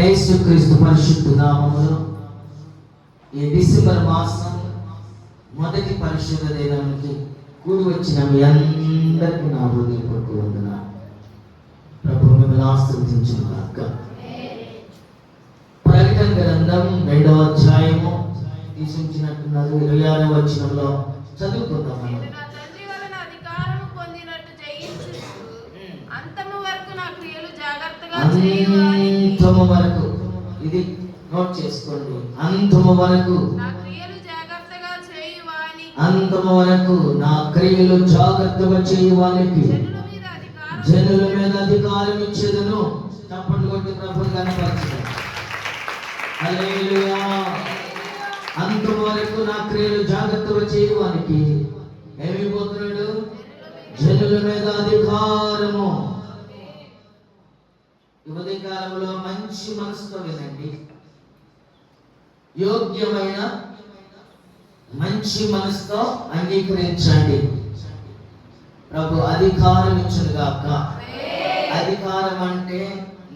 యేసుక్రీస్తు పరిశుద్ధ నామములో ఈ డిసెంబర్ మాసం మొదటి పరిశుద్ధ దినానికి కూడి వచ్చిన మీ అందరికీ నా హృదయపూర్వక వందనాలు. ప్రభు మిమ్మల్ని ఆశీర్వదించును గాక. ప్రకటన గ్రంథం 2వ అధ్యాయము తీసుకున్నట్టున్నారు. 26వ వచనంలో చదువుకుందాం. అంతము వరకు, ఇది నోట్ చేసుకోండి, అంతము వరకు నా క్రియలు జాగ్రత్తగా చేయువానికి జనుల మీద అధికారం ఇచ్చేదను. తప్పట్లు కొట్టి ప్రభుని కనపరచు. హల్లెలూయా. అంతము వరకు నా క్రియలు జాగ్రత్తగా చేయువానికి ఏమైపోతున్నాడు? జనుల మీద అధికారము. ఈ ఉదయకాలంలో మంచి మనసుతో వినండి. యోగ్యమైన మంచి మనసుతో అంగీకరించండి. ప్రభు అధికారం ఇచ్చును గాక. అధికారం అంటే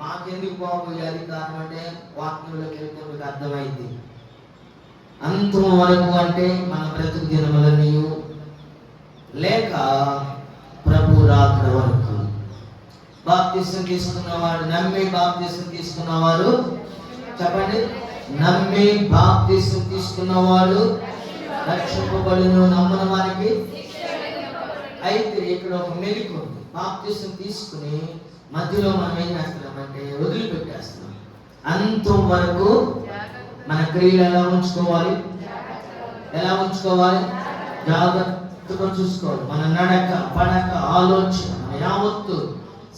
మాకెందుకు బాబు ఈ అధికారం అంటే వాక్యంలోకి వెళ్తే మీకు అర్థమైంది. అంతం వరకు అంటే మన బ్రతుకు దినములని లేక ప్రభు రాకడ వరకు. బాప్తిసం తీసుకున్నవాడు, నమ్మి బాప్తిసం తీసుకున్నవారు చెప్పండి, నమ్మి బాప్తిసం తీసుకున్నవాడు రక్షింపబడును, నమ్మని వారికి. అయితే ఇక్కడ ఒక మెలిక ఉంది. బాప్తిసం తీసుకుని మధ్యలో మనం ఏం చేస్తున్నామంటే వదిలిపెట్టేస్తున్నాం. అంతం వరకు మన క్రియలు ఎలా ఉంచుకోవాలి? జాగ్రత్తగా చూసుకోవాలి. మన నడక, పడక, ఆలోచన, మన యావత్తు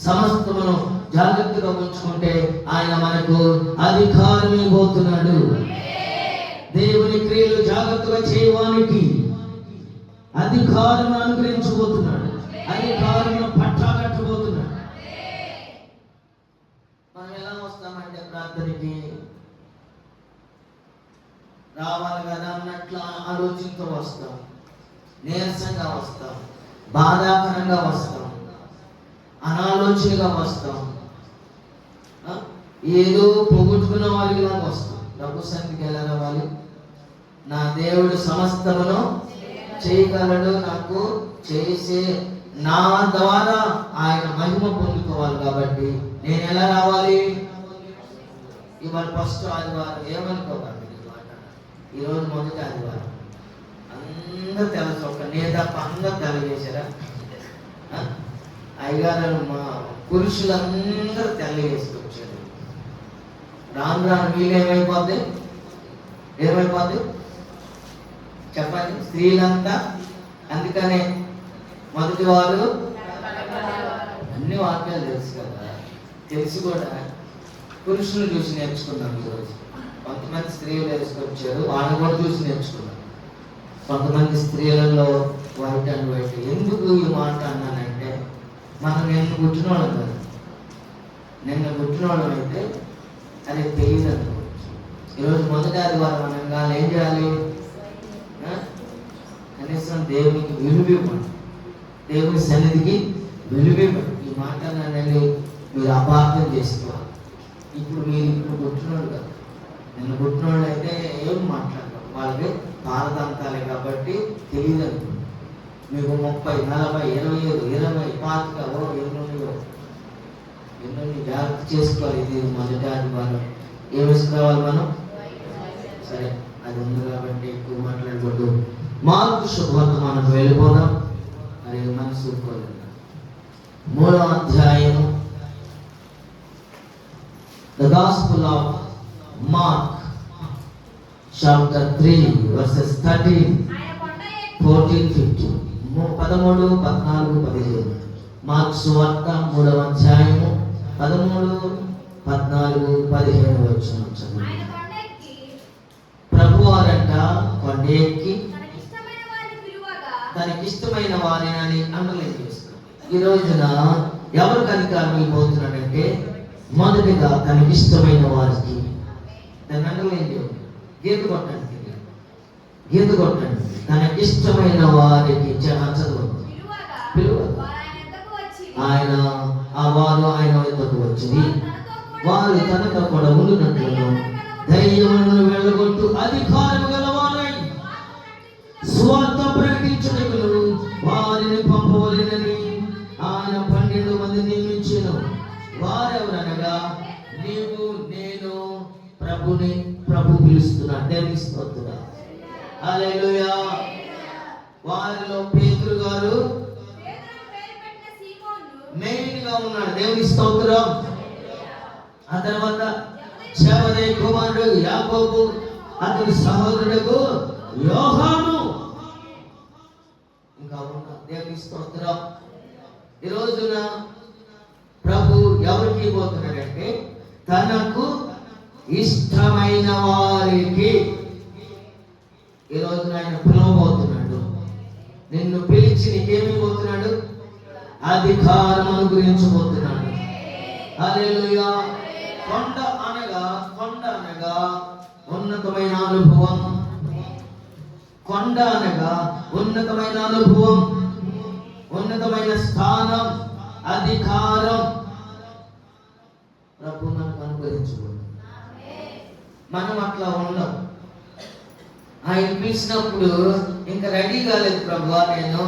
సమస్తమును జాగ్రత్తగా ఉంచుకుంటే ఆయన మనకు అధికారం ఇవ్వబోతున్నాడు. దేవుని క్రియలు జాగ్రత్తగా చేయడానికి అధికారం అనుగ్రహించబోతున్నాడు. అధికారం పట్టాగట్టబోతున్నాడు. మనం ఎలా వస్తామంటే ప్రార్థనకి రావాలి కదా అన్నట్లు ఆలోచనతో వస్తాం, నీరసంగా వస్తాం, బాధాకరంగా వస్తాం, అనాలోచనగా వస్తాం, ఏదో పోగొట్టుకున్న వారిలా వస్తాం. ప్రభు సన్నిధికి ఎలా రావాలి? నా దేవుడు సమస్తమును చేయగలడు, నాకు చేసే నా ద్వారా ఆయన మహిమ పొందుకోవాలి. కాబట్టి నేను ఎలా రావాలి? ఇవాళ ఫస్ట్ ఆదివారం. ఏమనుకోవాలి? ఈరోజు మొదటి ఆదివారం. అందరూ తెలుసు, ఒక నేతప్ప అందరూ తెలియజేశారా? అయ్యగారు మా పురుషులందరూ తెల్ల వేసుకొచ్చారు. రాను రాను వీళ్ళు ఏమైపోద్ది చెప్పండి, స్త్రీలంతా. అందుకనే మొదటి వారు అన్ని వాక్యాలు తెలుసు కదా, తెలిసి కూడా పురుషులు చూసి నేర్చుకున్నాం. ఈరోజు కొంతమంది స్త్రీలు వేసుకొచ్చారు, వాళ్ళని కూడా చూసి నేర్చుకున్నాం. కొంతమంది స్త్రీలలో వైట్ అండ్ వైట్. ఎందుకు ఈ మాట అన్నానంటే, మనం నిన్న పుట్టిన వాళ్ళం కదా. నిన్న పుట్టిన వాళ్ళం అయితే అది తెలియదు అనుకోవచ్చు. ఈరోజు మొదటి ఆదివారం అనగా ఏం చేయాలి? కనీసం దేవునికి విలువివ్వండి, దేవుని సన్నిధికి విలువివ్వండి. ఈ మాట నన్ను మీరు అపార్థం చేసుకోవాలి. ఇప్పుడు పుట్టినోళ్ళు కదా. నిన్న పుట్టినోళ్ళు అయితే ఏం మాట్లాడతారు, వాళ్ళకి పారదంతాలే కాబట్టి తెలియదు అనుకోండి. మీకు 30, 40, 25, 20, 25 ఎన్నో జాగ్రత్త చేసుకోవాలి. ఇది మొదటి ఆదివారం. ఏం వేసుకోవాలి మనం? సరే, అది ఉంది కాబట్టి ఎక్కువ మాట్లాడకూడదు. మార్కు శుభవార్త మనం వెళ్ళిపోదాం. అది మనసు 3వ అధ్యాయము, The Gospel of Mark chapter 3 verses 13, 14, 15. 13, 14, 15. Mark సువార్త 3వ అధ్యాయము 13, 14, 15 వచనం చదువు. ప్రభువారంట కొండ ఎక్కి తనకిష్టమైన వారిని అండర్లైన్ చేస్తారు. ఈ రోజున ఎవరికి అధికారం ఇవ్వబోతున్నాడంటే, మొదటిగా తనకిష్టమైన వారికి. దాన్ని అండర్లైన్ చేయండి, గీత కొట్టండి. తనకిష్టమైన వారికి చదవండి. ఆయన వద్దకు వచ్చింది. వారు తనతో కూడా దయ్యములను దయ్యములను వెళ్ళగొట్టు అధికారము గలవారై స్వార్థ ప్రకటించుటకు వారిని పంపవలెనని ఆయన 12 మంది నియమించెను. వారెవరనగా నీవు నేను ప్రభు పిలుస్తున్నాడు. దేవుని స్తోత్రం. హల్లెలూయా. వారిలో పేతురు గారు మెయిన్ గా ఉన్నాడు. దేవుని స్తోత్రం. ఆ తర్వాత జబదేయి కుమారుడు యాకోబు, అతని సహోదరుడు యోహాను ఇంకా ఉన్నారు. దేవుని స్తోత్రం. ఈ రోజున ప్రభు ఎవరికి పోతున్నాడంటే తనకు ఇష్టమైన వారికి ఈ రోజున ఆయన పిలవబోతున్నాడు. నిన్ను పిలిచి నీకేమి పోతున్నాడు? అధికారం అనుగ్రహించబోతున్నాడు. హల్లెలూయా. కొండ అనగా ఉన్నతమైన అనుభవం. కొండ అనగా ఉన్నతమైన అనుభవం, ఉన్నతమైన స్థానం, అధికారం ప్రభు మనకు అనుగ్రహించబోతున్నాడు. మనం అట్లా ఉండం. ఆయన పిలిచినప్పుడు ఇంకా రెడీ కాలేదు ప్రభు, నేను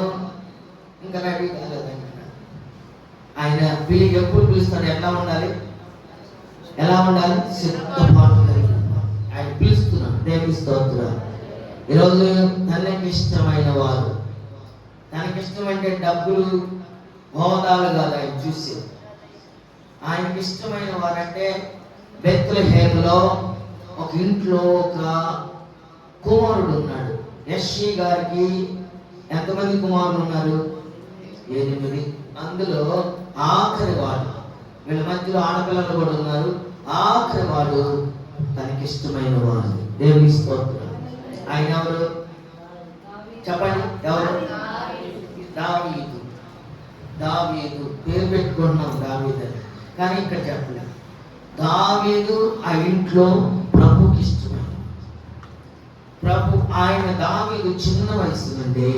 ఇంకా రెడీ కాలేదు. ఆయన ఎప్పుడు పిలుస్తాడు? ఎలా ఉండాలి? సిద్ధపాటు కలిగి ఆయన పిలుస్తున్నాడు. దేవుని స్తోత్రం. ఈరోజు తనకి ఇష్టమైన వారు, తనకి ఇష్టమంటే డబ్బులు హోదాలు కాదు ఆయన చూసి. ఆయనకి ఇష్టమైన వారంటే బెత్లెహేములో ఒక ఇంట్లో ఒక కుమారుడు ఉన్నాడు. యెష్షీ గారికి ఎంతమంది కుమారులు ఉన్నారు? 8. అందులో ఆఖరి వాడు, వీళ్ళ మధ్యలో ఆడపిల్లలు కూడా ఉన్నారు. ఆఖరి వాడు తనకిష్టమైన వాడు. దేవుని స్తోత్రం. ఆయన ఎవరు చెప్పండి? ఎవరు? దావీదు. దావీదు పేరు పెట్టుకుంటున్నాం దావీదు అని, కానీ ఇక్కడ చెప్పలేదు. దావీదు ఆ ఇంట్లో ప్రభుకి ఇష్టమైన ప్రభు. ఆయన దావీదు చిన్న వయసు నుండి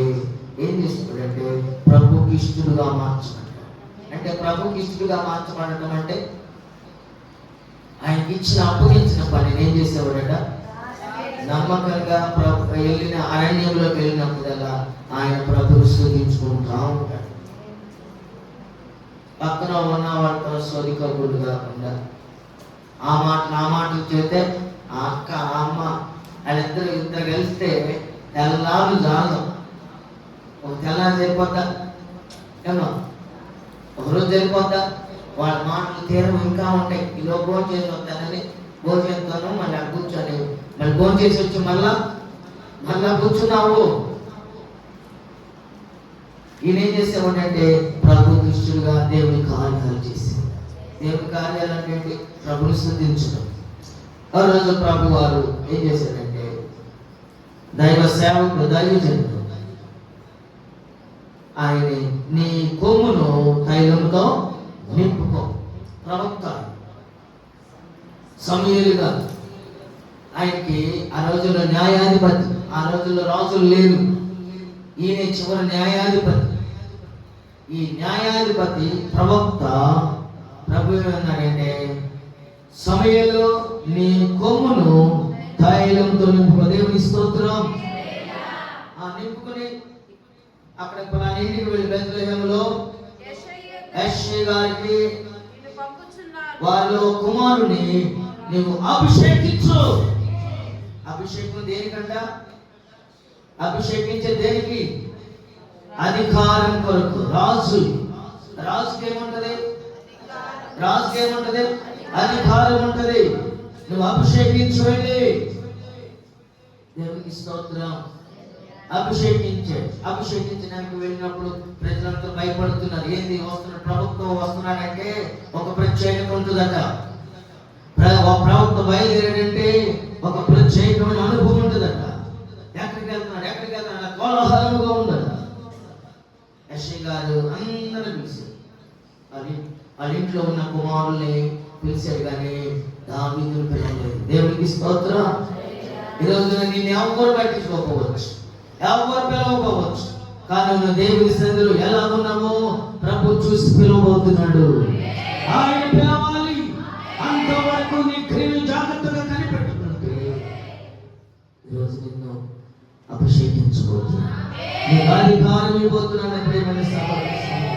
ఏం చేస్తున్నాడంటే ప్రభుకి ఇష్టడుగా మార్చబడ్డాడు. అంటే ప్రభుకి ఇష్టడుగా మార్చబడటం అంటే ఆయనకి అప్పగించిన పనిని ఏం చేసేవాడట? నమ్మకంగా వెళ్ళిన అరణ్యంలోకి వెళ్ళినప్పుడల్లా ఆయన ప్రభుని స్తుతించుకుంటా ఉంటాడు. పక్కన ఉన్న వాళ్ళతో సోదికబుడు కాకుండా ఆ మాటలు చేస్తే ఆ అక్క ఆ అమ్మ వాళ్ళిద్దరు కలిస్తే తెల్లారు జాలం. ఒక తెల్లారు సరిపోద్దా? ఏమో ఒకరోజు సరిపోద్దా? వాళ్ళ మాటలు తీరం ఇంకా ఉంటాయి. ఈలో భోజనం చేసి వస్తానని భోజనంతోనూ మళ్ళీ కూర్చొని మళ్ళీ భోజనం చేసి వచ్చి మళ్ళా కూర్చున్నావు. ఈయన ఏం చేసేవాడంటే ప్రభు దృష్టిగా దేవుని కార్యాలు చేసేవాడు. దేవుని కార్యాలు అంటే ప్రభుని స్తుతించడం. ఆ రోజు ప్రభు వారు ఏం చేశారంటే దైవ సేవకుడు దైవజనుడు ఆయన నీ కొమ్మును తైలంతో నింపుకో. ప్రవక్త సమూయేలుగా ఆయనకి ఆ రోజుల్లో న్యాయాధిపతి. ఆ రోజుల్లో రాజులు లేరు, ఈయన చివరి న్యాయాధిపతి. ఈ న్యాయాధిపతి ప్రవక్త ప్రభు ఏమన్నాడంటే సమూయేలు నీ కొమ్మును తైలంతో నింపుకో. దేవుని స్తోత్రం. నింపుకొని అక్కడ పలానా ఇంటికి వెళ్ళి బెత్లెహేములో యెష్షీ గారికి వాళ్ళ కుమారుని నీవు అభిషేకించు. అభిషేకం దేనికంట? అభిషేకించే దేనికి? అధికారం కొరకు. రాజుకి ఏముంటది? అధికారం ఉంటది. నువ్వు అభిషేకించు వెళ్ళి. దేవునికి స్తోత్రం. అభిషేకించడానికి వెళ్ళినప్పుడు ప్రజలంతా భయపడుతున్నారు. ఏంది వస్తున్న ప్రభుత్వం వస్తున్నాడంటే ఒక ప్రత్యేకత ఉంటుందట. ప్రవక్త బయలుదేరాడంటే ఒక ప్రత్యేకమైన అనుభవం ఉంటుందట. ఎక్కడికి వెళ్తున్నాడు కోలాహలంగా ఉందట. యెష్షీ గారు అందరూ పిలిచారు. వాళ్ళ ఇంట్లో ఉన్న కుమారుల్ని పిలిచారు, కానీ దావీదుని పిలవలేదు. దేవునికి స్తోత్రం. ఈరోజు నేను ఎవరు పట్టించుకోకపోవచ్చు, ఎవరు పిలవకపోవచ్చు, కానీ నువ్వు దేవుని సన్నిధిలో ఎలా ఉన్నామో ప్రభు చూసి పిలవబోతున్నాడు. ఆయన పిలవాలి. అంతవరకు నీ క్రియలు అభిషేకించబోతున్నాను, నీకు అధికారం ఇవ్వబోతున్నాను. ప్రేమైన సహోదరులు,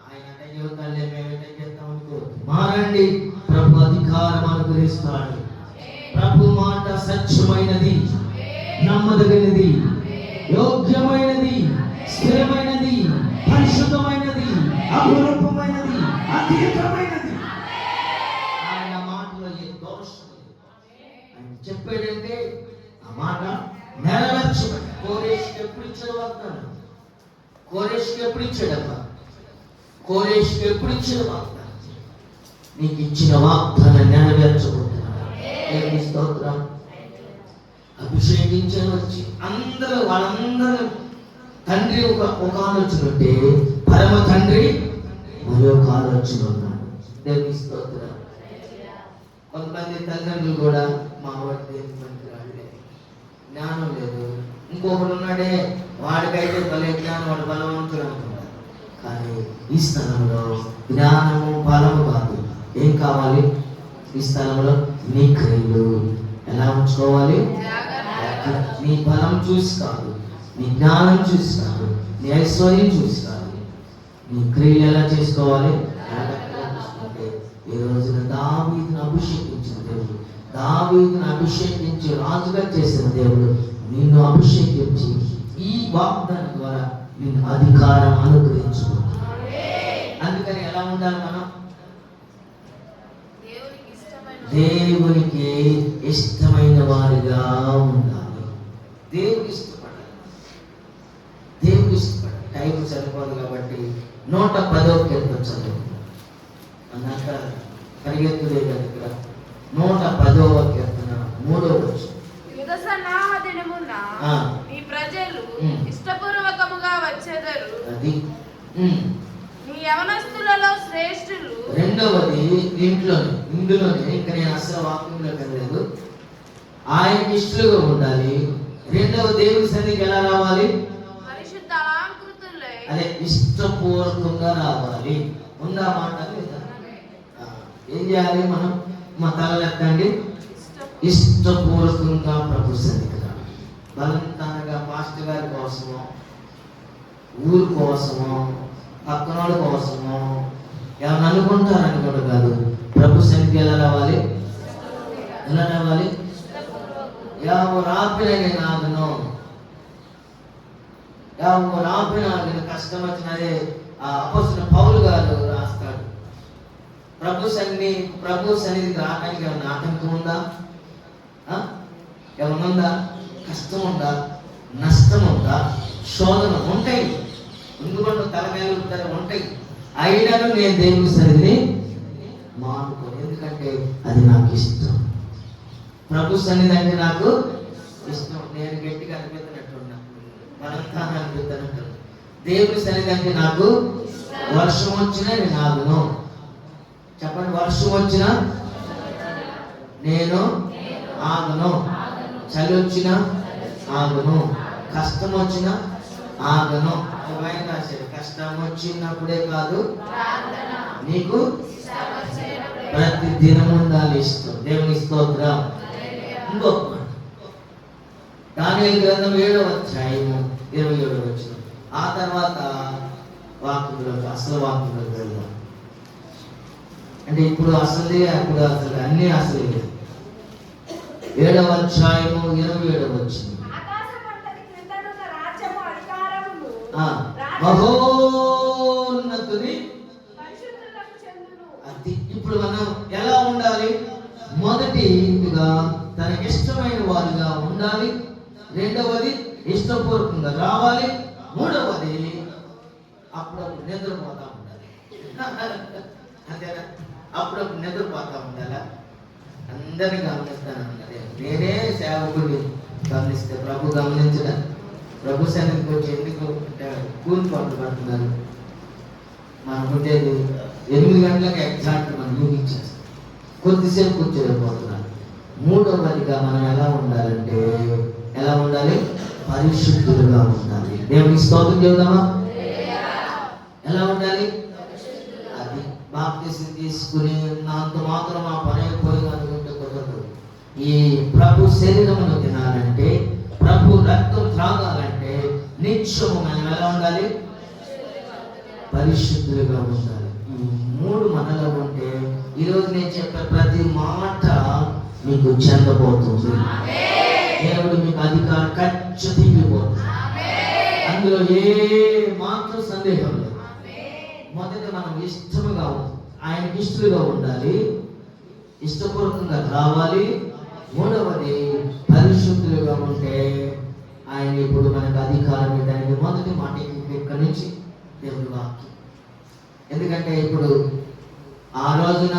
ఆయన జీవితాలే మేమేం చేస్తాం అనుకోవద్దు. మారండి, ప్రభు అధికారం అనుగ్రహిస్తాడు. ప్రభు మాట సత్యమైనది, నమ్మదగినది, యోగ్యమైనది, స్థిరమైనది, పరిశుద్ధమైనది, అపురూపమైనది, అతీతమైనది. ఆయన మాటలో ఏ దోషం లేదు. ఆయన చెప్పాడంటే ఆ మాట నెరవేర్చబడి. కోరేష్కి ఎప్పుడు ఇచ్చాడు వాగ్దానం? కోరేష్కి ఎప్పుడు ఇచ్చాడమ్మా? కోరేష్కి ఎప్పుడు ఇచ్చిన వాగ్దానం? నీకు ఇచ్చిన వాగ్దానం నెరవేర్చబోతున్నాడు. దేవుని స్తోత్రం. అభిషేకించని వచ్చి వాళ్ళందరూ తండ్రి ఒక ఆలోచన ఉంటే పరమ తండ్రి మరొక ఆలోచన ఉన్నాడు. దేవుని స్తోత్రం. కొంతమంది తల్లిదండ్రులు కూడా మా వాడు దేవుని మంత్రి జ్ఞానం లేదు, ఇంకొకడు ఉన్నాడే వాడికైతే భలే జ్ఞానం, వాడు బలవంతుడు అనుకుంటారు. కానీ ఈ స్థలంలో జ్ఞానము బలము కాదు. ఏం కావాలి? ఈ స్థలంలో నీ క్రియలు ఎలా ఉంచుకోవాలి? నీ బలం చూసి కాదు, నీ జ్ఞానం చూసి కాదు, నీ ఐశ్వర్యం చూసి కాదు, నీ క్రియలు ఎలా చేసుకోవాలి? ఈ రోజున దావీదును అభిషేకించిన దేవుడు, దావీదును అభిషేకించి రాజుగా చేసిన దేవుడు నిన్ను అభిషేకించి ఈ వాగ్దానం ద్వారా నిన్ను అధికారం అనుగ్రహించుకుంటున్నాడు. అందుకని ఎలా ఉండాలి మనం? దేవునికి ఇష్టమైన వారిగా ఉండాలి. దేవునికి ఇష్టపడాలి. దేవునికి ఇష్టపడాలి. టైం సరిపోదు కాబట్టి 110వ కీర్తన చదువు. అన్నాక పరిగెత్తులే కదా ఇక్కడ. 110వ కీర్తన 3వ వచనం. నీ ప్రజలు ఇష్టపూర్వకముగా వచ్చేదరు. అది నీ యవనస్తులలో శ్రేష్ఠులు. రెండవది ఇందులోనే ఇంకా నేను అసలు వాక్యంలో కలలేదు. ఆయనకి ఇష్టలుగా ఉండాలి. రెండవ దేవుని సన్నిధికి ఎలా రావాలి? పరిశుద్ధ అలంకృతులై. అదే ఇష్టపూర్వకంగా రావాలి. ఉందా మాట లేదా? ఏం చేయాలి మనం? మా తలలెత్తండి. ఇష్టపూర్వకంగా ప్రభు సన్నిధికి రావాలి. బలంతనగా పాస్టర్ గారి కోసమో, ఊరు కోసమో, పక్కనోళ్ళ కోసమో ఏమన్నా అనుకుంటారని కూడా కాదు. ప్రభు సన్నిధికి ఎలా రావాలి? ఎలా రావాలి? రాపిన నేను ఆగను, రాపిన కష్టం వచ్చినదే అపోస్తలుడైన పౌలు గారు రాస్తాడు. ప్రభు సన్నిధికి రావడానికి ఏమన్నా ఆటంకం ఉందా? ఏమన్నా కష్టం ఉందా? నష్టం ఉందా? శోధన ఉంటాయి, ఎందుకంటే తలకాయలు ఉంటాయి. అయినను నేను దేవుని సన్నిధిని మానుకోను, ఎందుకంటే అది నాకు ఇష్టం. ప్రభు సన్నిధి అంటే నాకు ఇష్టం. నేను గట్టిగా అనిపిస్తున్నట్టున్నా, బలంగా అనిపిస్తున్నట్టు. దేవుని సన్నిధి అంటే నాకు వర్షం వచ్చినా నేను ఆగను. చెప్పండి, వర్షం వచ్చినా నేను ఆగను, చలి వచ్చినా ఆగను, కష్టం వచ్చినా ఆగను. కష్టం వచ్చినప్పుడే కాదు, నీకు ప్రతి దినం ఉండాలి ఇష్టం. దేవుని స్తోత్రం. ఇంకొక దానియేలు గ్రంథం 7వ అధ్యాయము 27వ వచనం. ఆ తర్వాత అసలు వాక్యంలోకి వెళ్దాం. అంటే ఇప్పుడు అసలు అన్ని అసలు 7వ అధ్యాయము 27వ వచనం. మహోన్నతుని అది. ఇప్పుడు మనం ఎలా ఉండాలి? మొదటిగా తనకిష్టమైన వారిగా ఉండాలి. రెండవది ఇష్టపూర్వకంగా రావాలి. మూడవది అప్పుడప్పుడు నిద్రపోతా ఉండాలి. అంతేనా? అప్పుడప్పుడు నిద్రపోతా ఉండాలా? అందరినీ గమనిస్తాను. నేనే సేవకుడిని గమనిస్తే ప్రభు గమనించడా? ప్రభు సన్నిధికి వచ్చి ఎందుకు కూలి పనులు పడుతున్నారు? మనం ఉండేది 8 గంటలకు ఎగ్జాక్ట్ మనం ఊహించేస్తాం, కొద్దిసేపు కూర్చోలేకపోతున్నారు. మూడవదిగా మనం ఎలా ఉండాలంటే, ఎలా ఉండాలి? పరిశుద్ధులుగా ఉండాలి. దేవునికి స్తోత్రం చెబుదామా? ఎలా ఉండాలి? అది బాప్తిసం తీసుకుని నాతో మాత్రం ఆ పని అయిపోయింది అనుకుంటే కుదరదు. ఈ ప్రభు శరీరమును తినాలంటే, ప్రభు రక్తం త్రాగాలంటే నిత్యము మనం ఎలా ఉండాలి? పరిశుద్ధులుగా ఉండాలి. ఈ 3 మనలో ఉంటే ఈరోజు నేను చెప్పే ప్రతి మాట మీకు చెందబోతుంది. దేవుడు మీకు అధికారం ఖచ్చితంగా ఇవ్వబోతుంది. అందులో ఏ మాత్రం సందేహం లేదు. మొదట మనం ఇష్టముగా ఆయనకి ఇష్టలుగా ఉండాలి, ఇష్టపూర్వకంగా రావాలి. మూడవది పరిశుద్ధులుగా ఉంటే ఆయన ఇప్పుడు మనకు అధికారం ఇవ్వడానికి మొదటి మాట ఇక్కడి నుంచి దేవుడి వాక్యం. ఎందుకంటే ఇప్పుడు ఆ రోజున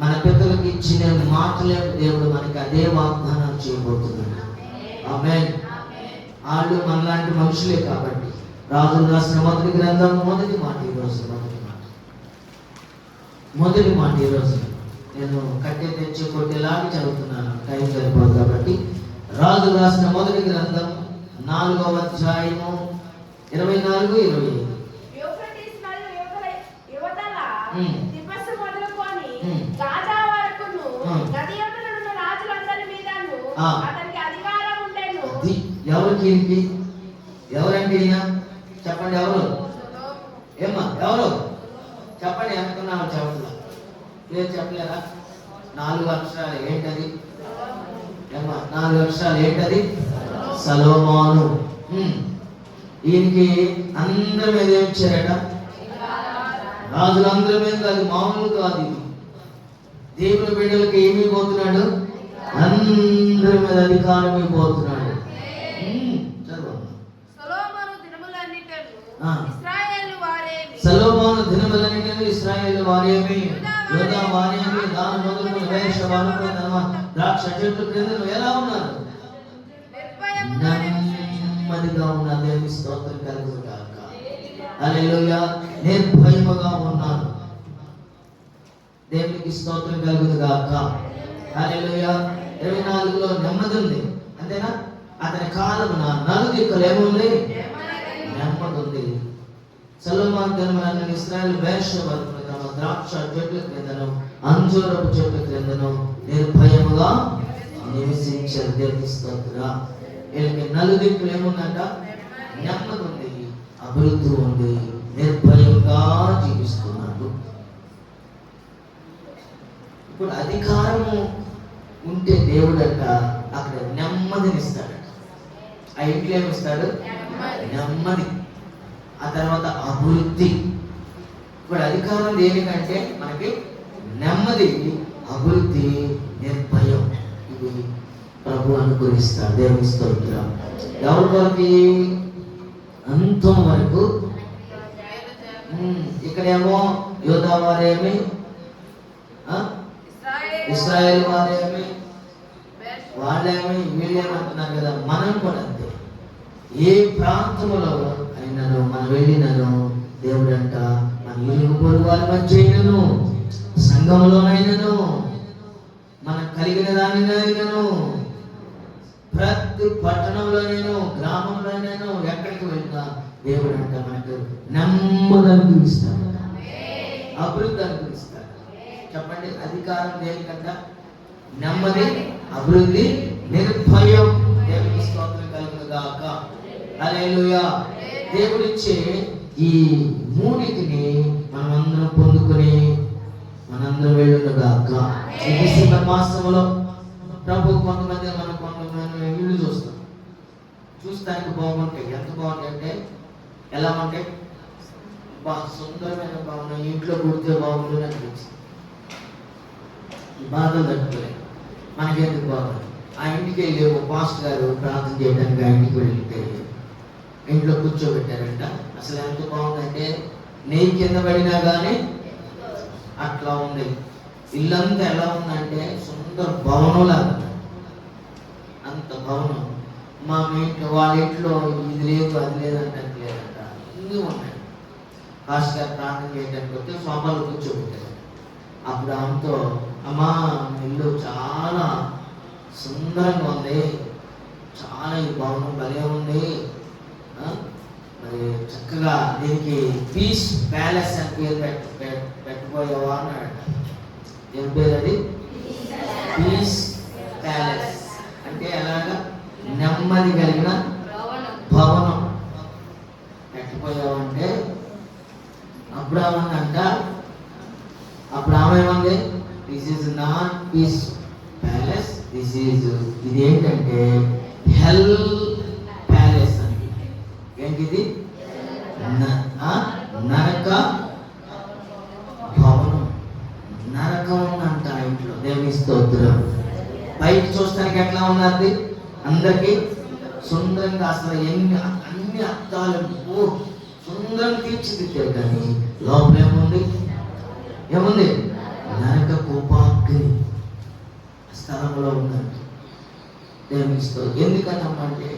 మన పితలకు ఇచ్చిన మాటలే దేవుడు మనకి అదే వాగ్దానం చేయబోతున్నాడు. ఆమేన్. వాళ్ళు మనలాంటి మనుషులే కాబట్టి రాజులు రాసిన మొదటి గ్రంథం మొదటి మాట ఈరోజు నేను కట్టె తెచ్చి కొట్టేలాగా చదువుతున్నాను, టైం సరిపోదు కాబట్టి. రాజులు రాసిన మొదటి గ్రంథం 4వ అధ్యాయము 24-25. ఎవరికి? ఎవరండి ఈయన? చెప్పండి. ఎవరు? ఏమ్మా ఎవరు? చెప్పండి. అనుకున్నాము చెప్పట్లా, పేరు చెప్పలేరా? 4 అక్షరాలు ఏంటది? ఏమ్మా 4 అక్షరాలు ఏంటది? సొలొమోను. ఈయనకి అందరి మీద ఏమి ఇచ్చారట? రాజులందరి మీద కాదు, మామూలు కాదు. ఇది దేవుని బిడ్డలకి ఏమి పోతున్నాడు? అందరి మీద అధికారం ఇవ్వబోతున్నాడు. సొలొమోను దినములన్నిటిలో ఇశ్రాయేలు వారేమి, యూదా వారేమి, దాని మొదలుకొని వేశ్యవారు, ద్రాక్ష చెట్ల క్రింద ఎలా ఉన్నారు? నెమ్మదిగా ఉన్న దేవుని స్తోత్రం కలుగును గాక. హల్లెలూయా. నిర్భయముగా ఉన్నాను, దేవునికి స్తోత్రం కలుగును గాక. హల్లెలూయా. 24లో నెమ్మది ఉంది, అంతేనా? అతని కాలమున నలుదిక్కులు ఏముంది? నెమ్మది ఉంది. సొలొమోను దినములన్నీ ఇశ్రాయేలు వేశ్యవారు తమ ద్రాక్ష చెట్ల క్రిందను అంజూరపు చెట్ల క్రిందను నిర్భయముగా నివసించారు. దేవునికి స్తోత్రం. వీళ్ళకి నలుదిక్కులు ఏముందంట? నెమ్మది ఉంది, అభివృద్ధి ఉంది, నిర్భయంగా జీవిస్తున్నాడు. ఇప్పుడు అధికారము ఉంటే దేవుడట అక్కడ నెమ్మదినిస్తాడట. ఆ ఇంట్లో ఏమిస్తాడు? నెమ్మది. ఆ తర్వాత అభివృద్ధి. ఇప్పుడు అధికారం దేనికంటే మనకి నెమ్మది, అభివృద్ధి, నిర్భయం. ఇది ప్రభు అనుగ్రహిస్తాడు. దేవుని స్తోత్రం. ఎవరి కొరకు? అంతం వరకు. ఇక్కడేమో యూదా వారేమి, ఇశ్రాయేలు వారేమి, వాళ్ళేమి, వీళ్ళేమంటున్నారు కదా. మనం కూడా అంతే. ఏ ప్రాంతంలో అయినను మనం వెళ్ళినను దేవుడంట మన ఇరుగు పొరుగు వారి మధ్య అయినను, సంఘంలోనైనను, మనకు కలిగిన దానినైనను, ప్రతి పట్టణంలోనైనా గ్రామంలోనైనా ఎక్కడికి వెళ్ళినా దేవుడు అంట మనకు నెమ్మది అనుగ్రహిస్తాడు, అభివృద్ధి అనుగ్రహిస్తాడు. చెప్పండి. అధికారం దేనికంట? నెమ్మది, అభివృద్ధి, నిర్భయం. దేవునికి స్తోత్రం కలుగును గాక. హల్లెలూయా. దేవుడిచ్చే ఈ మూడింటిని మనమందరం పొందుకొని మనందరం వెళ్ళును గాక. ఈ డిసెంబర్ మాసంలో ప్రభు కొంతమంది ఇల్లు చూస్తాం, చూస్తానికి బాగుంటాయి. ఎంత బాగుంటాయి అంటే ఎలా ఉంటాయి? బాగా సుందరమైన భవనం, ఇంట్లో కుడితే బాగుంటుంది అనిపించింది. బాధలు తట్టుకోలేదు, మనకెందుకు బాగుంది. ఆ ఇంటికి వెళ్ళి ఒక పాస్టర్ గారు ప్రార్థన చేయడానికి ఆ ఇంటికి వెళ్తే ఇంట్లో కూర్చోబెట్టారంట. అసలు ఎంత బాగుందంటే నెయ్యి కింద పడినా కానీ అట్లా ఉంది. ఇల్లంతా ఎలా ఉందంటే సుందర భవనం లాగా, అంత భవనం. మా ఇంట్లో వాళ్ళ ఇంట్లో ఇది లేదు అది లేదంటే లేదంట, అన్నీ ఉన్నాయి. పాస్టర్ గారు ప్రార్థన చేయడానికి వస్తే సోఫాలో కూర్చోబెట్టారు. అప్పుడు ఆమెతో, అమ్మా ఇల్లు చాలా సుందరంగా ఉంది, చాలా ఈ భవనం భలే ఉంది, మరి చక్కగా దీనికి పీస్ ప్యాలెస్ అని పేరు పెట్టబోయేవా అన్నాడు. ఏం పేరు అది? Peace palace. అంటే ఎలాగా? నెమ్మది కలిగిన ప్యాలెస్. ఇది ఏంటంటే హెల్ ప్యాలెస్ అని. ఏంటిది? నరక భవనం. నరకం ఉందంట ఇంట్లో. దేవుని స్తోత్రం. పైకి చూస్తానికి ఎట్లా ఉన్నది? అందరికి సుందరంగా, అసలు అన్ని అద్దాలు సుందరంగా తీర్చిదిద్దారు. కానీ లోపల ఏముంది? నరక కోపాగ్ని స్థలంలో ఉందంట. దేవుని స్తోత్రం. ఎందుకంటే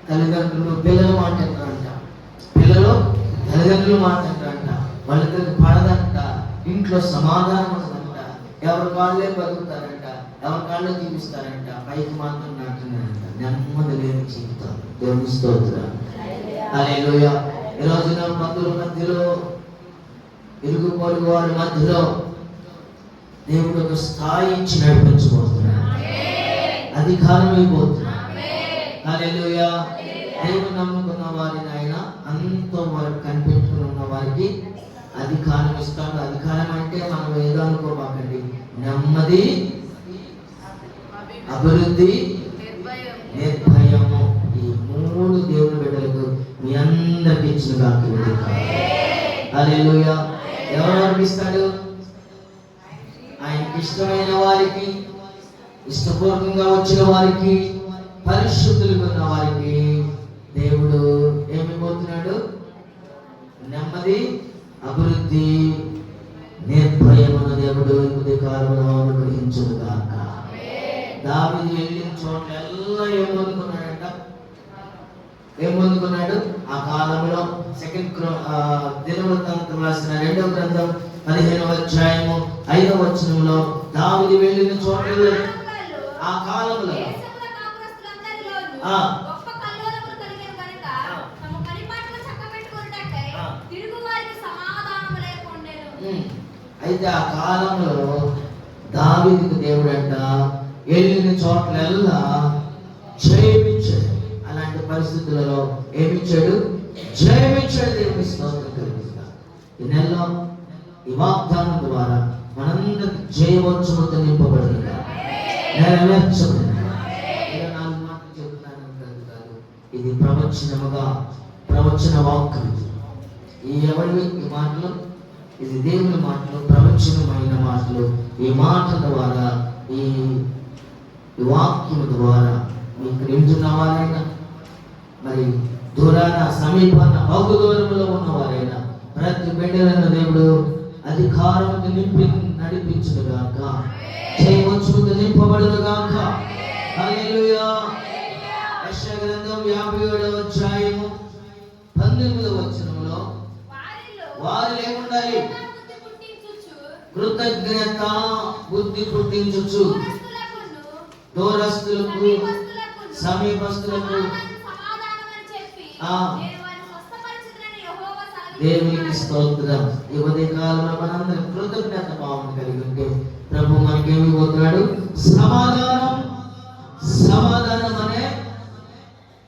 తల్లిదండ్రులు పిల్లలు మాట అంటారంట, పిల్లలు తల్లిదండ్రులు మాట అంటారంట. వాళ్ళిద్దరికి పడదంట, ఇంట్లో సమాధానం ఉండదంట, ఎవరి కాళ్ళే బతుకుతారంట, ఎవరి కాళ్ళే జీవిస్తారంట, పైకి మాత్రం నాటున్నారంట. నెమ్మది లేని జీవితం. దేవుని స్తోత్రం. హల్లెలూయా. ఈ రోజున బంధువుల మధ్యలో, ఇరుగు పొరుగు వారి మధ్యలో దేవుడు ఒక స్థాయి ఇచ్చి నడిపించబోతున్నాడు. అధికారం ఇవ్వబోతున్నాడు. హల్లెలూయా. దేవుడు నమ్ముకున్న వారిని ఆయన అంత వారు కనిపెట్టుకుని ఉన్న వారికి అధికారం ఇస్తాడు. అధికారం అంటే మనం ఏదో అనుకోమాకండి. నెమ్మది, అభివృద్ధి, నిర్భయము. ఈ 3 దేవుని బిడ్డలకు మీ అందరికి ఇచ్చిన కాదు. హల్లెలూయా. ఎవరెవరికి ఇస్తాడు? ఆయనకి ఇష్టమైన వారికి, ఇష్టపూర్వకంగా వచ్చిన వారికి, పరిశుద్ధులుగా ఉన్న వారికి దేవుడు ఏమిపోతున్నాడు? నెమ్మది, అభివృద్ధి, నిర్భయమున దేవుడు ఉదయకాలమున అనుగ్రహించును గాక. దావీదు వెళ్ళిన చోట్లెల్లా ఏమొందుకున్నాడు? ఆ కాలంలో దినవృత్తాంతం రాసిన 2వ గ్రంథం 15వ అధ్యాయము 5వ వచనంలో దావీదు వెళ్ళిన చోట్ల ఆ కాలంలో అయితే ఆ కాలంలో దావీదుకు దేవుడు అంట వెళ్ళిన చోట్లల్లా జయమిచ్చాడు. అలాంటి పరిస్థితులలో ఏమిచ్చాడు? జయమిచ్చాడు. దేవుని స్తోత్రం కలుగుతా. ఈ నెలలో ఈ వాగ్దానం ద్వారా మనందరికి జయవచ్చుమతో నింపబడింది, నెరవేర్చబడింది. 4 మాటలు చెప్తున్నాను కాదు, ఇది ప్రవచన వాక్కు. ఈ ఎవరి ఈ మాటలు? ఇది దేవుని మాటలు, ప్రవచనమైన మాటలు. ఈ మాటల ద్వారా, ఈ వాక్యం ద్వారా మీకు నింటున్న వారైనా, మరి దూరాన సమీపాన బహు దూరంలో ఉన్న వారైనా ప్రతి బిడ్డలను దేవుడు అధికారంతో నింపి నడిపించును గాక, చేయవచ్చుతో నింపబడును గాక. హల్లెలూయా. యెషయా గ్రంథం 57వ అధ్యాయము 19వ వచనంలో వారు ఏముండాలి? కృతజ్ఞత బుద్ధి పుట్టించుచు దూరస్తులకు సమీపస్తులకు దేవునికి స్తోత్రం. ఈ ఉదయకాలంలో మనందరం కృతజ్ఞత భావన కలిగి ఉంటే ప్రభు మనకేమి పోతున్నాడు? సమాధానం అనే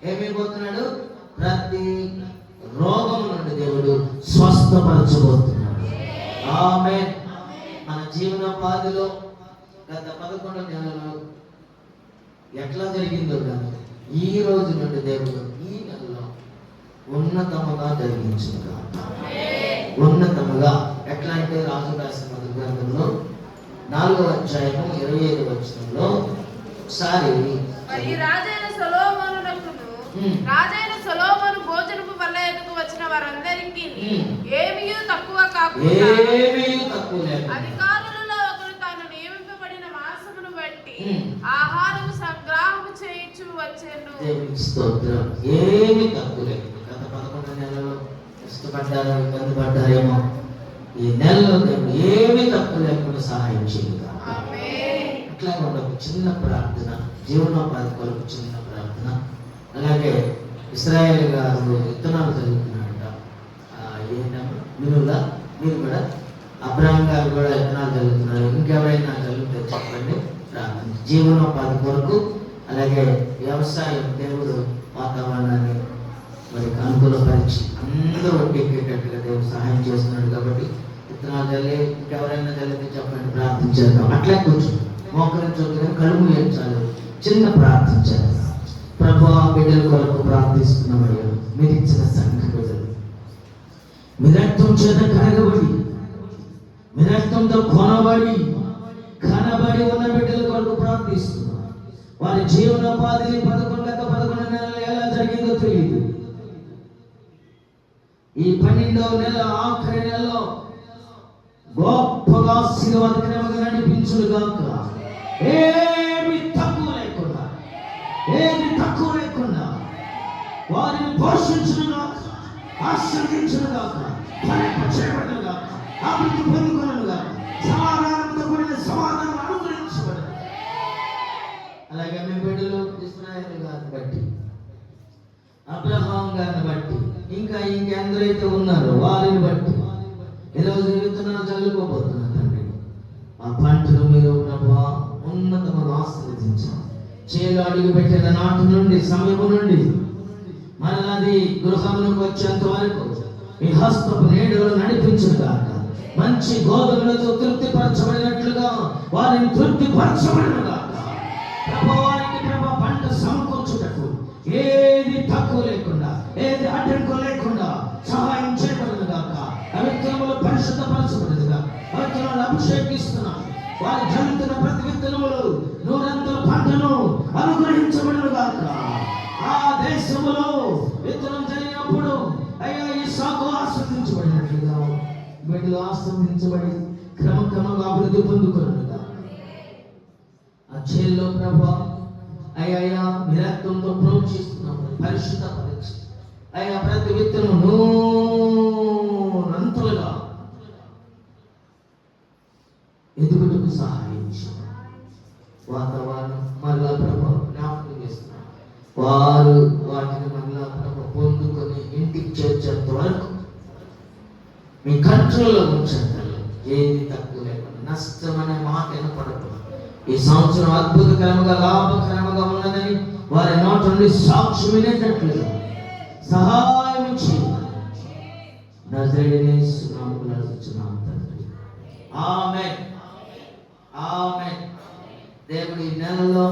ఏమైపోతున్నాడు? ప్రతి రోగం నుండి దేవుడు స్వస్థపరచబోతున్నాడు. ఆమేన్. మన జీవనోపాధిలో గత 11 నెలలు ఎట్లా జరిగిందో కానీ ఈ రోజు నుండి దేవుడు ఈ నెలలో ఉన్నతముగా జరిగించుగా. ఉన్నతముగా ఎట్లా అంటే రాజు రాసిన మొదటి గ్రంథంలో 4వ అధ్యాయము 25వ వచనంలో ఒకసారి రాజైన సొలొమోను భోజనపు బల్ల ఎదుగు వచ్చిన వారందరికీ ఏమీ తక్కువ కాకుండా అధికారులలో ఒకరు తాను నియమింపబడిన మాసమును బట్టి ఆహారము సంగ్రహము చేయించు వచ్చెను. దేవునికి స్తోత్రం. ఏమీ తక్కువ లేదు. గత 11 నెలలు కష్టపడ్డారు, ఇబ్బంది పడ్డారేమో. ఈ నెలలో దేవుడు ఏమీ తక్కువ లేకుండా సహాయం చేయగా. అట్లా ఒక చిన్న ప్రార్థన, జీవనోపాధి కొరకు చిన్న ప్రార్థన. అలాగే ఇశ్రాయేల్ గారు విత్తనాలు చదువుతున్నారంట. ఏంటమ్మా మీరు కూడా అబ్రహాం గారు కూడా విత్తనాలు చదువుతున్నారు. ఇంకెవరైనా చదివితే చెప్పండి. ప్రార్థన జీవనోపాధి కొరకు, అలాగే వ్యవసాయం దేవుడు వాతావరణాన్ని మరి అనుకూలపరిచి అందరూ ఎక్కేటట్టుగా దేవుడు సహాయం చేస్తున్నాడు. కాబట్టి విత్తనాలు చల్లి ఇంకెవరైనా చదివితే చెప్పండి, ప్రార్థన చేద్దాం. అట్లా కూర్చో మోకరించొద్దు, కళ్ళు మూయించాలి. చిన్న ప్రార్థించాలి. ప్రభువా, బిడ్డల కొరకు ప్రార్థిస్తున్నామయ్యా. మీరు ఇచ్చిన సంఘ బిడ్డలు మీ రక్తం చేత కడగబడి, మీ రక్తంతో కొనబడి కనబడి ఉన్న బిడ్డల కొరకు ప్రార్థిస్తున్నాం. వారి జీవనోపాధిని 11 నెలలు ఎలా జరిగిందో తెలియదు. ఈ 12వ నెల ఆఖరి నెలలో గొప్పగా ఆశీర్వాదకరంగా నడిపించుగాక. ఏమి తక్కువ లేకుండా వారిని పోషించునుగాక, ఆశీర్వదించునుగాక, ఫలింపచేయబడునుగాక, అభివృద్ధి పొందుకొనుగాక, సమాధానంతో కూడిన సమాధానం అనుగ్రహించబడును. అలాగే మీ బిడ్డలు ఇశ్రాయేలు గారిని బట్టి, అబ్రహాం గారిని బట్టి, ఇంకా ఇంకెందరైతే ఉన్నారో వారిని బట్టి ఈరోజు విత్తనాలు చల్లుకోబోతున్నారు తండ్రి. ఆ పంటను మీరు ప్రభువా ఉన్నతముగా ఆశీర్వదించాలి. చేలు అడుగు పెట్టిన నాటి నుండి, సమయము నుండి మనది గృహములకు వచ్చేంత వరకు మీ హస్తపు నీడలు నడిపించుగాక. మంచి గోధుమలతో తృప్తిపరచబడినట్లుగా వారిని తృప్తిపరచబడినగాక. ప్రభువానికి పంట సమకూర్చుటకు ఏది తక్కువ లేకుండా, ఏది అడ్డంకు లేకుండా సహాయం చేయబడునుగాక. విత్తనములు పరిశుద్ధపరచబడునుగా. విత్తనాలు అభిషేకిస్తున్నాను. వారి జరుగుతున్న ప్రతి విత్తనములు 100 పంటను అనుగ్రహించబడునుగాక. ఆ దేశములో విత్తనం జరిగినప్పుడు అయ్యా ఈ సాగు ఆస్వాదించబడినట్లుగా వీటిలో ఆస్వాదించబడి క్రమక్రమంగా అభివృద్ధి పొందుకున్నగా. ఆ చేల్లో ప్రభా అయ్యా మీ రక్తంతో ప్రోక్షిస్తున్నాము, పరిశుద్ధపరచి అయ్యా ప్రతి విత్తనం 100 ఎదుగుటకు సహాయం చేయండి. వాతావరణం మరలా ప్రభా జ్ఞాపకం చేస్తున్నాం. వారు వాటిని మరలా ప్రభా పొందుకొని ఇంటికి చేర్చేంత వరకు మీ కంట్రోల్లో ఉంచండి. ఏది తక్కువ లేకుండా, నష్టం అనే మాట వినపడకుండా ఈ సంవత్సరం అద్భుతకరంగా లాభకరంగా ఉన్నదని వారి నోటి నుండి సాక్షి వినేటట్లుగా సహాయం చేయాలి. నజరేయుడైన యేసు నామములో అడుగుచున్నాము తండ్రి. ఆమేన్, ఆమేన్. దేవుడు ఈ నెలలో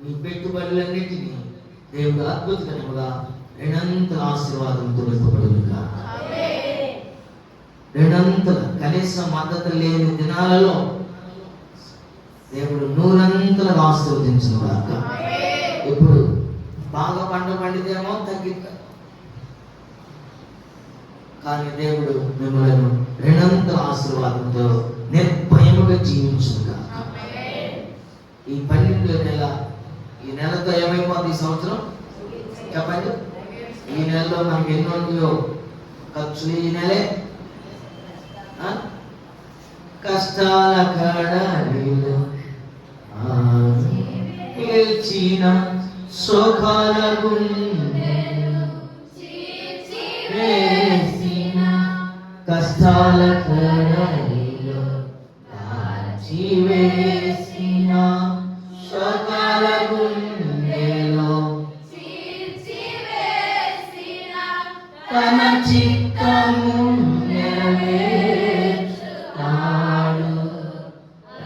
మీ పెట్టుబడులన్నిటినీ దేవుడు అద్భుతకరంగా రెండంతల ఆశీర్వాదంతో నింపబడునుగా. రెండంతల కనీసం మద్దతు లేని దినాలలో దేవుడు 100 ఆశీర్వదించునుగాక. ఇప్పుడు బాగా పంట పండితేమో తగ్గిద్ద, కానీ దేవుడు మిమ్మల్ని 2 ఆశీర్వాదంతో నిర్భయముగా జీవించునుగాక. ఈ 12వ నెల, ఈ నెలతో ఏమైపోతుంది ఈ సంవత్సరం చెప్పండి. ఈ నెలలో మనకి ఎన్ని ఉన్నాయో ఖర్చులు. ఈ నెలే కష్టాల కడలిలో గెలిచిన సుఖాల గుండెలు వేసిన, కష్టాల కడలిలో వేసిన సుఖాల గుండెలో తన చిత్తము నెరవేర్చుతాడు.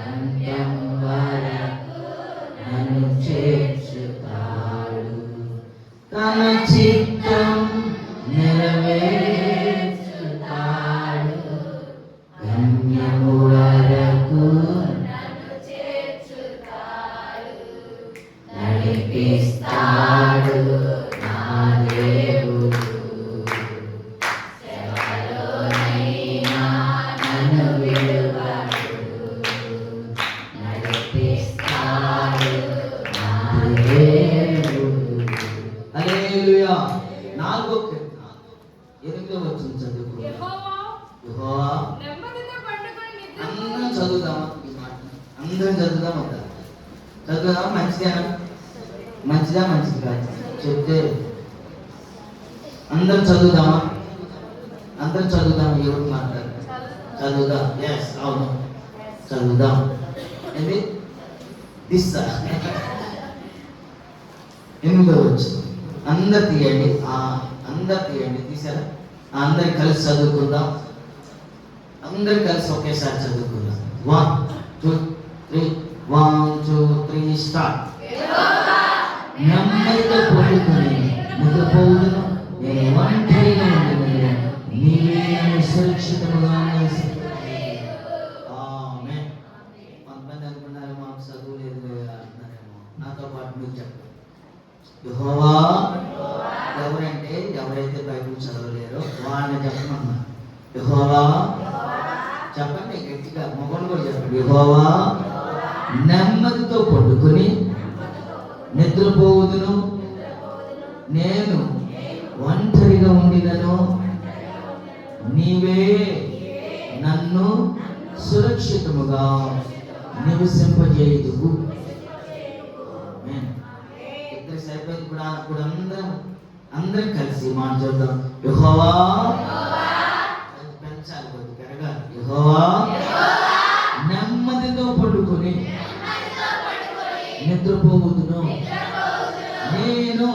అంత్యం వరకు నన్ను చేర్చుతాడు. తన చిత్తం నెరవేర్చుతాడు. గమ్యము వరకు నన్ను చేర్చుతాడు. నడిపిస్తాడు నా దేవుడు. హల్లెలూయా. 4వ కీర్తన 8వ వచనం చదువుకో. యెహోవా నెమ్మదితో పండుకొని నిద్ర. అందరం చదువుదామా ఈ మాట? అందరం చదువుదామా? చదువుదామా? మంచిదేనా? మంచిదా మంచిది కాదు చెప్తే అందరం చదువుదామా? అందరం చదువుదాం. ఎవరు మాట్లాడారు? చదువుదాం. ఎస్, అవును, చదువుదాం. ఏంటి తీస్తా? 8వ వచనం. అందరు తీయండి, అందరు తీయండి. తీసారా? అందరు కలిసి చదువుకుందాం. అందరు కలిసి ఒకేసారి చదువుకుందాం. 1 2 3 1 2 3 స్టార్ట్. నెమ్మదిగా పడుకొని నిద్రపోవుదును, నేను ఒంటరిగా ఉండును, నీవే నన్ను సురక్షితముగా ఆమేన్. కొంతమంది అనుకున్నారు మాకు చదువు లేదు అంటున్నారేమో. నాతో పాటు మీరు చెప్పండి. యెహోవా ఎవరంటే ఎవరైతే బైబిల్ చదవలేరో వాళ్ళని చెప్పమన్నా. యెహోవా చెప్పండి గట్టిగా, మొగలు కూడా చెప్పండి. యెహోవా నెమ్మదితో పడుకొని నిద్రపోవుదును, నేను ఒంటరిగా ఉండినను, నీవే నన్ను సురక్షితముగా నివసింపజేయుదువు. ఇద్దరు సరిపోయింది. ఇప్పుడు అందరం కలిసి మాట చెప్తాం. యెహోవా పెంచాలి, కొద్ది పెరగాలి. యెహోవా నెమ్మదితో పడుకొని నిద్రపోవుదును, నేను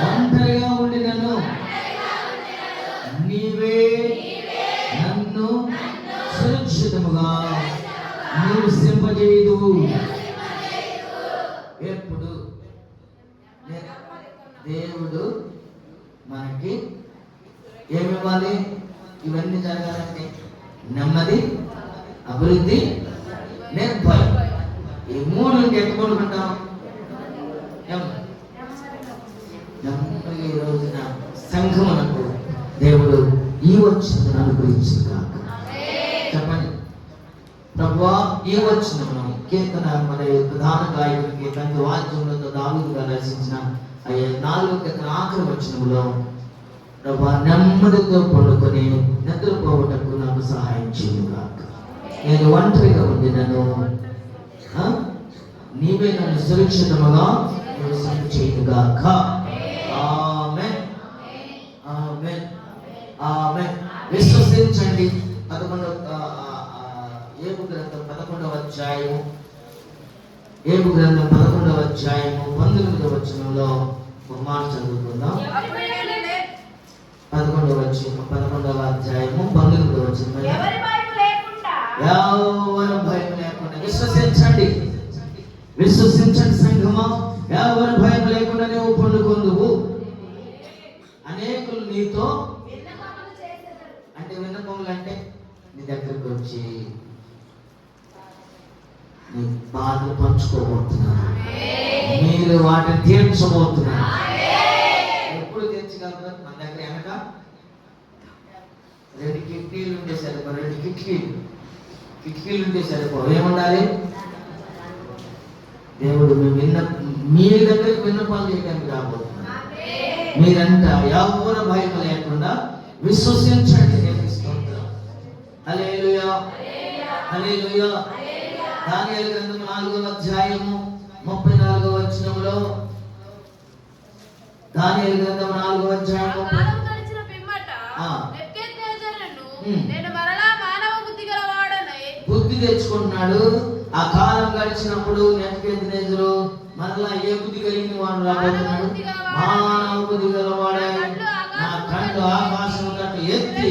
ఒంటరిగా ఉండినను, నీవే నన్ను సురక్షితముగా నివసింపజేయుదువు. ఎప్పుడు దేవుడు మనకి ఏమివ్వాలి? ఇవన్నీ జరగాలంటే నెమ్మది, అభివృద్ధి, నిర్భయం. ఈ మూడు ఎట్టుకుంటాం. నెమ్మదిగా ఈ రోజున సంఘమునకు దేవుడు ఈ వచనం అనుగ్రహించింది కాక. చెప్పండి ప్రభువా, ఈ వచనమును కీర్తన మరి ప్రధాన గాయకుడికి తండ్రి వాద్యములతో దావీదుగా రచించిన 4వ కీర్తన ఆఖరి వచనములో ప్రభువా నెమ్మదితో పడుకొని నిద్రపోవటకు నాకు సహాయం చేయు కాక. నేను ఒంటరిగా ఉండినను, నీవే నన్ను సురక్షితముగా చేయు గాక. ఆమేన్, ఆమేన్, ఆమేన్. విశ్వసించండి. 11వ గ్రంథం 11వ అధ్యాయము 19వ వచనంలో ఒక మాట చదువుకుందాం. 11వ అధ్యాయము 19వ వచనం. ఎవరి భయం లేకుండా విశ్వసించండి సంఘమా. ఎవరి భయం లేకుండా నువ్వు పండుకొందువు. అనేకులు నీతో అంటే విన్నపములు అంటే నీ దగ్గరకు వచ్చి నీ బాధలు పంచుకోబోతున్నారు, మీరు వాటిని తీర్చబోతున్నారు. ఎప్పుడు తీర్చగలరు? మన దగ్గర వెనక 2 కిటికీలు ఉంటే సరిపో, 2 కిటికీలు ఉంటే సరిపో. ఏముండాలి? దేవుడు మీ దగ్గరికి విన్నపాలు చేయడానికి రాబోతున్నారు. మీరంతా ఎవరి భయం లేకుండా విశ్వసించండి. హల్లెలూయా, హల్లెలూయా. దానియేలు గ్రంథం 4వ అధ్యాయము 34వ వచనంలో, దానియేలు గ్రంథం 4వ అధ్యాయము బుద్ధి తెచ్చుకుంటున్నాడు. ఆ కాలం గడిచినప్పుడు నెబుకద్నెజరు మరలా ఏ బుద్ధి కలిగిన వాడు రాబోతున్నాడు? మానవ బుద్ధి గలవాడే. నా కళ్ళు ఆకాశం తట్టు ఎత్తి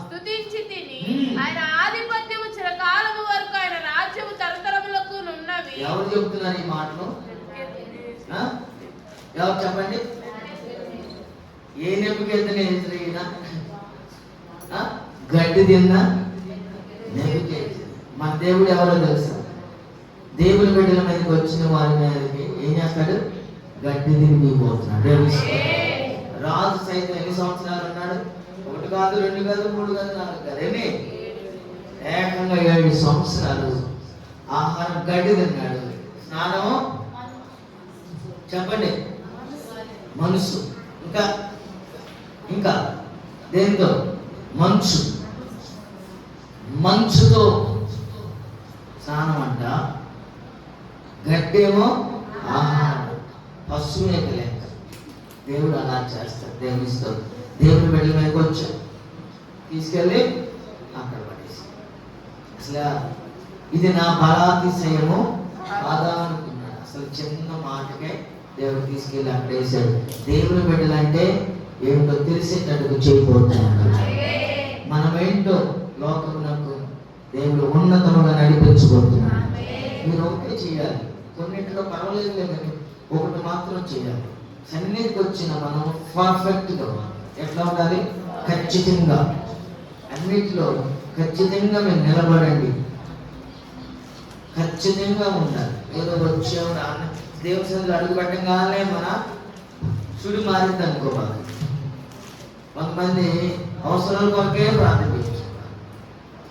స్తుతించి తిని ఆయన ఆధిపత్యము చిరకాలము వరకు, ఆయన రాజ్యము తరతరములకు ఉన్నవి. ఎవరు చెప్తున్నారు ఈ మాటలు? ఎవరు చెప్పండి? ఏ నెబుకద్నెజరు? గడ్డి తిన్నా నెబుకద్నెజరు. మన దేవుడు ఎవరో తెలుసా? దేవుని బిడ్డల మీదకి వచ్చిన వారి మీదకి ఏం చేస్తాడు? గడ్డి తిరిగిపోతున్నాడు. రాజు సైతం ఎన్ని సంవత్సరాలు ఉన్నాడు? 1 కాదు, 2 కాదు, 3 కాదు, 4 కాదు, ఏకంగా 7 సంవత్సరాలు ఆహారం గడ్డి తిన్నాడు. స్నానం చెప్పండి మనసు, ఇంకా దేంతో? మంచుతో స్నానం అంట. గడ్డేమో ఆహారం, పశువు యొక్క లెక్క. దేవుడు అలా చేస్తాడు. దేవునిస్తాడు. దేవుని బిడ్డల మీదకి వచ్చాడు, తీసుకెళ్ళి అక్కడ పడేసి, అసలు ఇది నా బలాతిశయము కాదా అనుకున్నాడు. అసలు చిన్న మాటకే దేవుడు తీసుకెళ్ళి అక్కడ వేసాడు. దేవుని బిడ్డలంటే ఏమిటో తెలిసేటట్టుగా చేయబోతున్నాడు. మనమేంటో లోకమునకు దేవుడు ఉన్నతముగా నడిపించబోతున్నాడు. మీరు ఒకటే చేయాలి, కొన్నింటిలో పర్వాలేదు కానీ ఒకటి మాత్రం చేయాలి. సన్నిధికి వచ్చిన మనం పర్ఫెక్ట్గా ఎట్లా ఉండాలి? ఖచ్చితంగా అన్నిటిలో ఖచ్చితంగా మీరు నిలబడండి, ఖచ్చితంగా ఉండాలి. ఏదో వచ్చేవాడు దేవుని సన్నిధిలో అడుగు పెట్టగానే మన చుడి మారింది అనుకోవాలి. కొంతమంది అవసరాల కొరకే ప్రార్థన చేస్తున్నారు,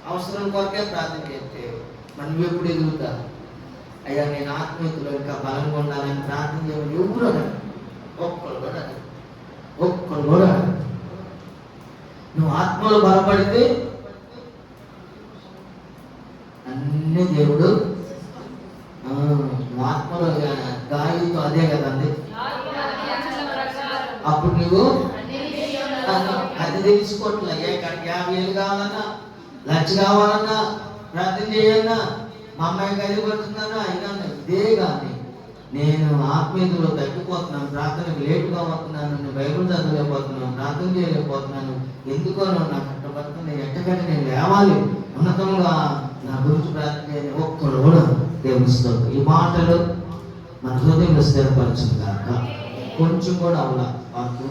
అవసరాల కొరకే ప్రార్థన చేస్తే మనం ఎప్పుడు ఎదుగుతారు? అయ్యా నేను ఆత్మీయతలో ఇంకా బలంగా ఉండాలని ప్రార్థన చేయమని ఎవరు అడగరు, ఒక్కరు కూడా అడగరు, ఒక్కరు కూడా అడగరు. నువ్వు ఆత్మలో బలపడితే అన్ని దేవుడు ఆత్మలో గాలితో అదే కదండి. అప్పుడు నువ్వు అది తెలుసుకోవట్లే. ఎక్కడికి 50,000 కావాలన్నా, 1,00,000 కావాలన్నా, ప్రార్థన చేయన్నా, మా అమ్మాయికి అది పడుతుందన్నా అయినా ఇదే కానీ నేను ఆత్మీయతలో తగ్గిపోతున్నాను, ప్రార్థనకు లేటుగా వస్తున్నాను, నేను బైబిల్ చదవలేకపోతున్నాను, ప్రార్థన చేయలేకపోతున్నాను, ఎందుకో నాకు అట్ట పడుతుంది, ఎట్టకంటే నేను లేవాలి, ఉన్నతంగా నా గురించి ప్రార్థన చేయని ఒక్కడు కూడా దేవునిస్తుంది. ఈ మాటలు మన హృదయంలో స్థిరపరచుగాక. కొంచెం కూడా అవలా మాకు